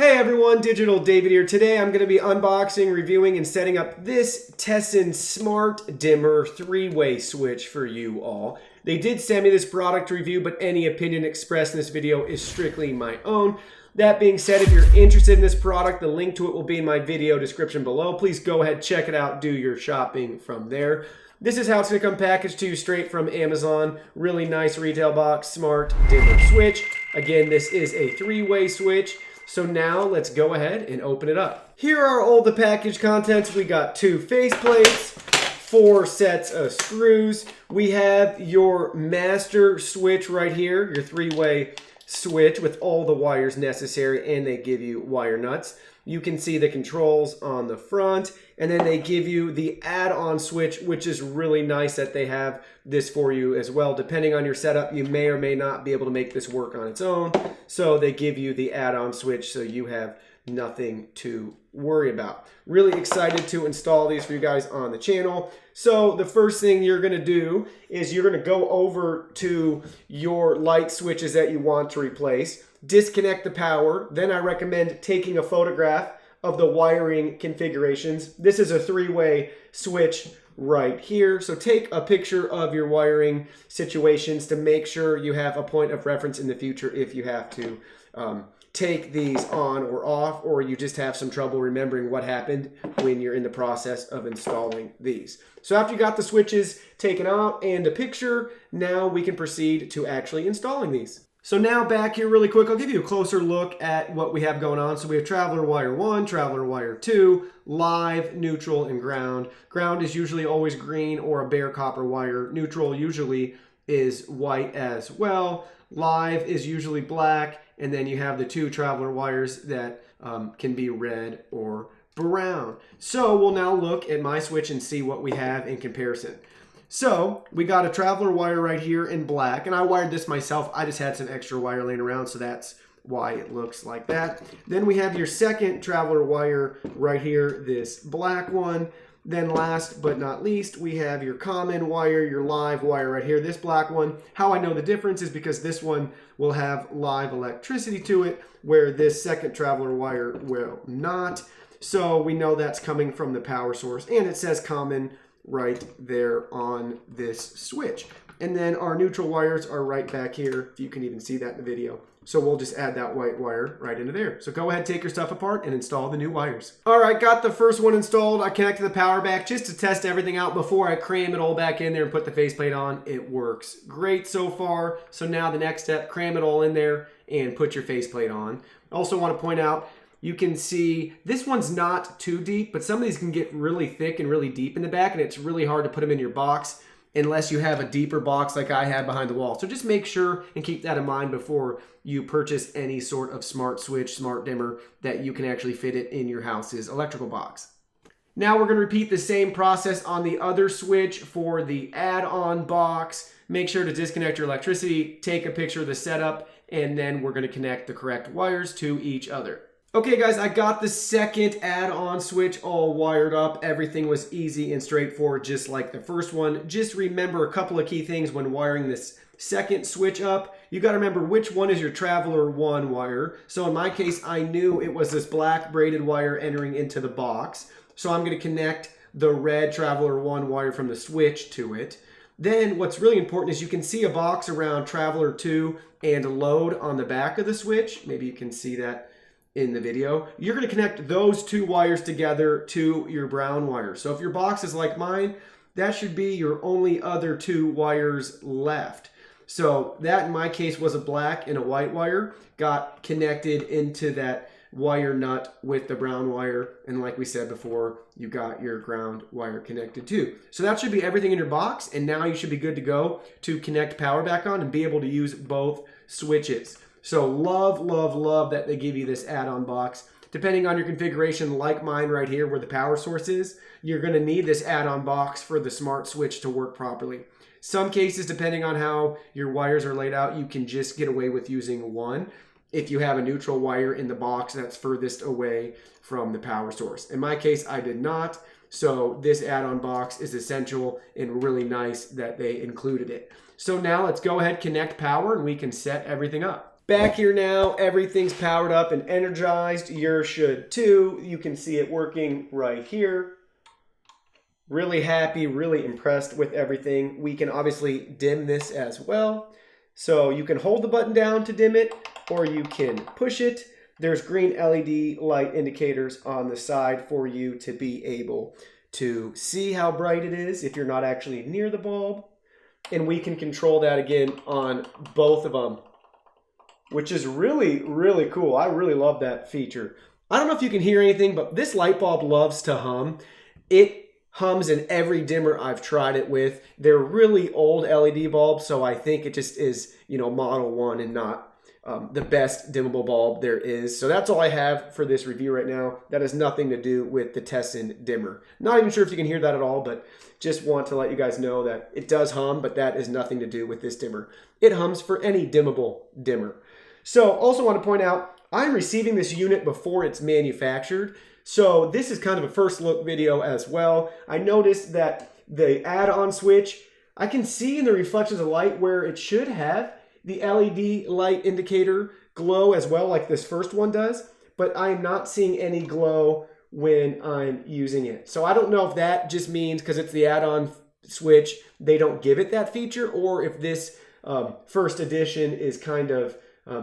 Hey everyone, Digital David here. Today I'm going to be unboxing, reviewing, and setting up this Tessan Smart Dimmer 3-way switch for you all. They did send me this product review, but any opinion expressed in this video is strictly my own. That being said, if you're interested in this product, the link to it will be in my video description below. Please go ahead, check it out, do your shopping from there. This is how it's going to come packaged to you straight from Amazon. Really nice retail box, Smart Dimmer switch. Again, this is a 3-way switch. So now let's go ahead and open it up. Here are all the package contents. We got 2 faceplates, 4 sets of screws. We have your master switch right here, your 3-way switch with all the wires necessary, and they give you wire nuts. You can see the controls on the front, and then they give you the add-on switch, which is really nice that they have this for you as well. Depending on your setup, you may or may not be able to make this work on its own. So they give you the add-on switch so you have nothing to worry about. Really excited to install these for you guys on the channel. So the first thing you're going to do is you're going to go over to your light switches that you want to replace, disconnect the power. Then I recommend taking a photograph of the wiring configurations. This is a 3-way switch right here. So take a picture of your wiring situations to make sure you have a point of reference in the future if you have to take these on or off, or you just have some trouble remembering what happened when you're in the process of installing these. So after you got the switches taken out and a picture, now we can proceed to actually installing these. So now back here really quick, I'll give you a closer look at what we have going on. So we have traveler wire 1, traveler wire 2, live, neutral, and ground. Ground is usually always green or a bare copper wire. Neutral usually is white as well. Live is usually black. And then you have the 2 traveler wires that can be red or brown. So we'll now look at my switch and see what we have in comparison. So we got a traveler wire right here in black, and I wired this myself. I just had some extra wire laying around, so that's why it looks like that. Then we have your second traveler wire right here, this black one. Then last but not least, we have your common wire, your live wire right here, this black one. How I know the difference is because this one will have live electricity to it, where this second traveler wire will not. So we know that's coming from the power source, and it says common right there on this switch. And then our neutral wires are right back here, if you can even see that in the video. So we'll just add that white wire right into there. So go ahead, take your stuff apart and install the new wires. All right, got the first one installed. I connected the power back just to test everything out before I cram it all back in there and put the faceplate on. It works great so far. So now the next step, cram it all in there and put your faceplate on. Also want to point out, you can see this one's not too deep, but some of these can get really thick and really deep in the back, and it's really hard to put them in your box unless you have a deeper box like I had behind the wall. So just make sure and keep that in mind before you purchase any sort of smart switch, smart dimmer, that you can actually fit it in your house's electrical box. Now we're going to repeat the same process on the other switch for the add-on box. Make sure to disconnect your electricity, take a picture of the setup, and then we're going to connect the correct wires to each other. Okay guys, I got the second add-on switch all wired up. Everything was easy and straightforward, just like the first one. Just remember a couple of key things when wiring this second switch up. You got to remember which one is your traveler 1 wire. So in my case, I knew it was this black braided wire entering into the box. So I'm going to connect the red traveler 1 wire from the switch to it. Then what's really important is you can see a box around traveler 2 and load on the back of the switch. Maybe you can see that in the video. You're going to connect those 2 wires together to your brown wire. So if your box is like mine, that should be your only other 2 wires left. So that in my case was a black and a white wire, got connected into that wire nut with the brown wire, and like we said before, you got your ground wire connected too. So that should be everything in your box, and now you should be good to go to connect power back on and be able to use both switches. So love, love, love that they give you this add-on box. Depending on your configuration, like mine right here where the power source is, you're going to need this add-on box for the smart switch to work properly. Some cases, depending on how your wires are laid out, you can just get away with using one if you have a neutral wire in the box that's furthest away from the power source. In my case, I did not. So this add-on box is essential and really nice that they included it. So now let's go ahead, connect power, and we can set everything up. Back here now, everything's powered up and energized. Yours should too. You can see it working right here. Really happy, really impressed with everything. We can obviously dim this as well. So you can hold the button down to dim it, or you can push it. There's green LED light indicators on the side for you to be able to see how bright it is if you're not actually near the bulb. And we can control that again on both of them, which is really, really cool. I really love that feature. I don't know if you can hear anything, but this light bulb loves to hum. It hums in every dimmer I've tried it with. They're really old LED bulbs, so I think it just is, you know, Model 1 and not the best dimmable bulb there is. So that's all I have for this review right now. That has nothing to do with the Tessan dimmer. Not even sure if you can hear that at all, but just want to let you guys know that it does hum, but that is nothing to do with this dimmer. It hums for any dimmable dimmer. So also want to point out, I'm receiving this unit before it's manufactured. So this is kind of a first look video as well. I noticed that the add-on switch, I can see in the reflections of light where it should have the LED light indicator glow as well, like this first one does, but I'm not seeing any glow when I'm using it. So I don't know if that just means because it's the add-on switch, they don't give it that feature, or if this first edition is kind of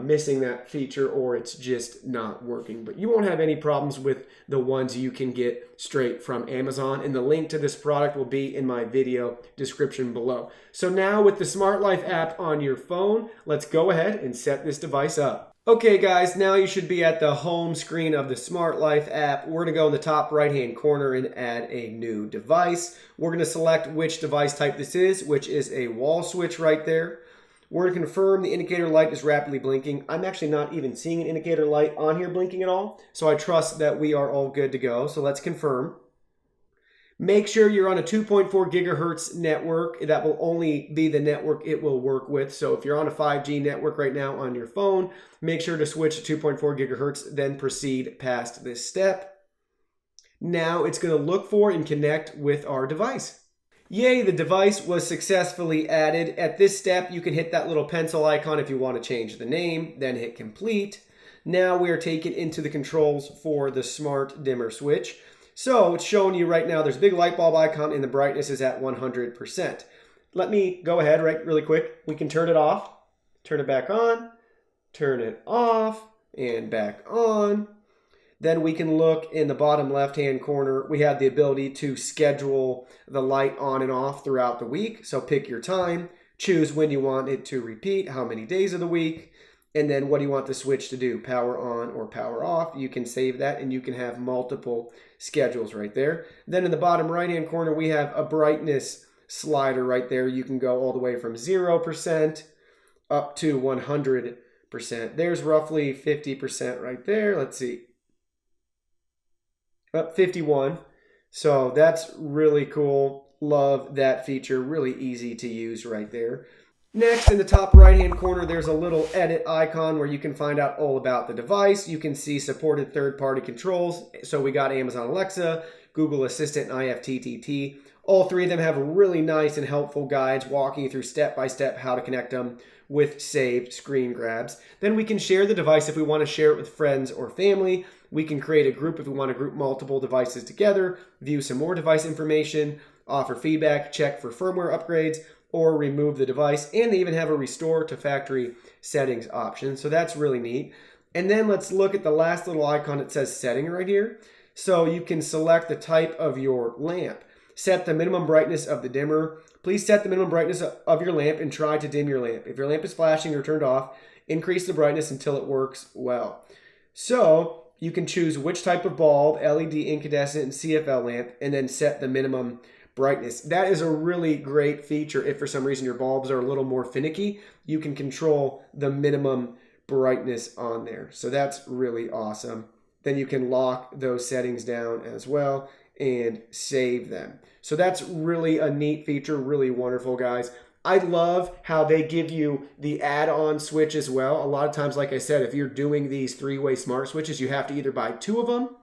missing that feature, or it's just not working. But you won't have any problems with the ones you can get straight from Amazon, and the link to this product will be in my video description below. So now with the Smart Life app on your phone, let's go ahead and set this device up. Okay guys, now you should be at the home screen of the Smart Life app. We're going to go in the top right hand corner and add a new device. We're going to select which device type this is, which is a wall switch right there. We're going to confirm the indicator light is rapidly blinking. I'm actually not even seeing an indicator light on here blinking at all, so I trust that we are all good to go. So let's confirm. Make sure you're on a 2.4 gigahertz network. That will only be the network it will work with. So if you're on a 5G network right now on your phone, make sure to switch to 2.4 gigahertz, then proceed past this step. Now it's going to look for and connect with our device. Yay, the device was successfully added. At this step, you can hit that little pencil icon if you want to change the name, then hit complete. Now we are taken into the controls for the smart dimmer switch. So it's showing you right now, there's a big light bulb icon and the brightness is at 100%. Let me go ahead really quick. We can turn it off, turn it back on, turn it off, and back on. Then we can look in the bottom left-hand corner. We have the ability to schedule the light on and off throughout the week. So pick your time, choose when you want it to repeat, how many days of the week, and then what do you want the switch to do, power on or power off. You can save that and you can have multiple schedules right there. Then in the bottom right-hand corner, we have a brightness slider right there. You can go all the way from 0% up to 100%. There's roughly 50% right there. Let's see. Up 51. So that's really cool. Love that feature. Really easy to use right there. Next, in the top right hand corner, there's a little edit icon where you can find out all about the device. You can see supported third-party controls. So we got Amazon Alexa, Google Assistant, and IFTTT. All three of them have really nice and helpful guides walking you through step-by-step how to connect them with saved screen grabs. Then we can share the device if we want to share it with friends or family. We can create a group if we want to group multiple devices together, view some more device information, offer feedback, check for firmware upgrades, or remove the device. And they even have a restore to factory settings option. So that's really neat. And then let's look at the last little icon that says setting right here. So you can select the type of your lamp. Set the minimum brightness of the dimmer. Please set the minimum brightness of your lamp and try to dim your lamp. If your lamp is flashing or turned off, increase the brightness until it works well. So you can choose which type of bulb, LED, incandescent, and CFL lamp, and then set the minimum brightness. That is a really great feature. If for some reason your bulbs are a little more finicky, you can control the minimum brightness on there. So that's really awesome. Then you can lock those settings down as well and save them. So that's really a neat feature, really wonderful, guys. I love how they give you the add-on switch as well. A lot of times, like I said, if you're doing these three-way smart switches, you have to either buy two of them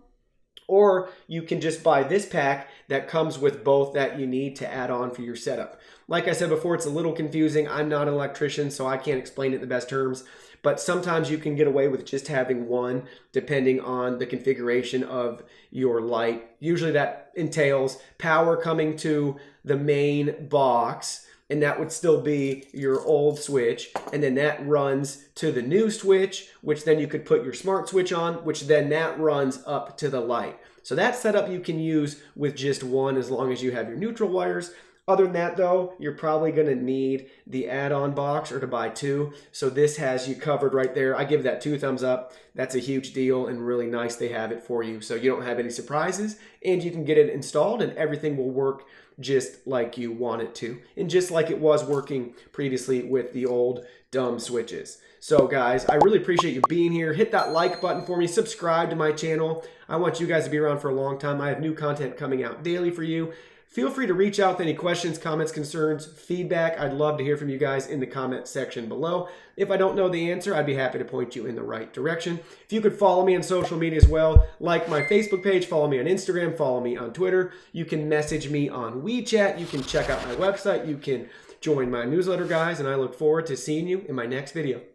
or you can just buy this pack that comes with both that you need to add on for your setup. Like I said before, it's a little confusing. I'm not an electrician, so I can't explain it in the best terms, but sometimes you can get away with just having one depending on the configuration of your light. Usually that entails power coming to the main box, and that would still be your old switch, and then that runs to the new switch, which then you could put your smart switch on, which then that runs up to the light. So that setup you can use with just one as long as you have your neutral wires. Other than that though, you're probably going to need the add-on box or to buy two. So this has you covered right there. I give that 2 thumbs up. That's a huge deal and really nice they have it for you. So you don't have any surprises and you can get it installed and everything will work just like you want it to. And just like it was working previously with the old dumb switches. So guys, I really appreciate you being here. Hit that like button for me. Subscribe to my channel. I want you guys to be around for a long time. I have new content coming out daily for you. Feel free to reach out with any questions, comments, concerns, feedback. I'd love to hear from you guys in the comment section below. If I don't know the answer, I'd be happy to point you in the right direction. If you could follow me on social media as well, like my Facebook page, follow me on Instagram, follow me on Twitter. You can message me on WeChat. You can check out my website. You can join my newsletter, guys, and I look forward to seeing you in my next video.